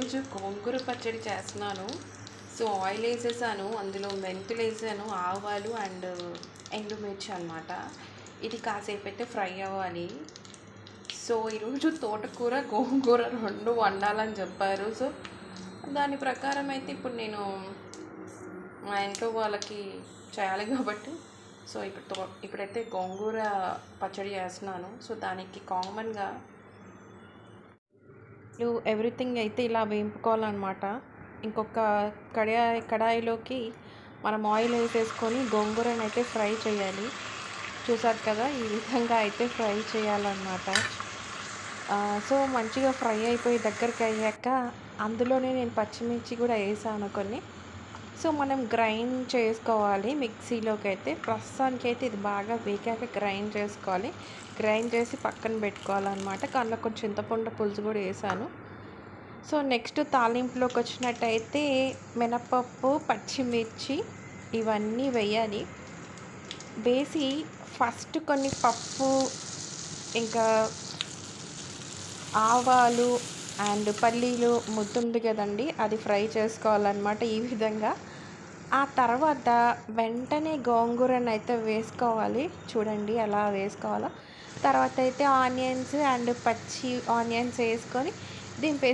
ఈరోజు గోంగూర పచ్చడి చేస్తున్నాను. సో ఆయిల్ వేసేసాను, అందులో మెంతులు వేసాను, ఆవాలు అండ్ ఎండుమిర్చి అనమాట. ఇది కాసేపు అయితే ఫ్రై అవ్వాలి. సో ఈరోజు తోటకూర గోంగూర రెండు వండాలని చెప్పారు. సో దాని ప్రకారం అయితే ఇప్పుడు నేను మా ఇంట్లో వాళ్ళకి చేయాలి కాబట్టి సో ఇప్పుడైతే గోంగూర పచ్చడి చేస్తున్నాను. సో దానికి కామన్గా ఎవ్రీథింగ్ అయితే ఇలా వేయించుకోవాలన్నమాట. ఇంకొక కడాయిలోకి మనం ఆయిల్ వేసేసుకొని గోంగూరను అయితే ఫ్రై చేయాలి. చూసారు కదా, ఈ విధంగా అయితే ఫ్రై చేయాలన్నమాట. సో మంచిగా ఫ్రై అయిపోయి దగ్గరికి అయ్యాక అందులోనే నేను పచ్చిమిర్చి కూడా వేసాను కొన్ని. సో మనం గ్రైండ్ చేసుకోవాలి మిక్సీలోకి అయితే. ప్రస్తుతానికి అయితే ఇది బాగా వేగాక గ్రైండ్ చేసుకోవాలి. గ్రైండ్ చేసి పక్కన పెట్టుకోవాలన్నమాట. అందులో కొంచెం చింతపండు పులుసు కూడా వేసాను. సో నెక్స్ట్ తాలింపులోకి వచ్చినట్టయితే మినపప్పు, పచ్చిమిర్చి ఇవన్నీ వేయాలి. వేసి ఫస్ట్ కొన్ని పప్పు, ఇంకా ఆవాలు అండ్ పల్లీలు ముద్దుంది కదండి, అది ఫ్రై చేసుకోవాలన్నమాట ఈ విధంగా. ఆ తర్వాత వెంటనే గోంగూరను అయితే వేసుకోవాలి. చూడండి ఎలా వేసుకోవాలో. తర్వాత అయితే ఆనియన్స్ అండ్ పచ్చి ఆనియన్స్ వేసుకొని దింపే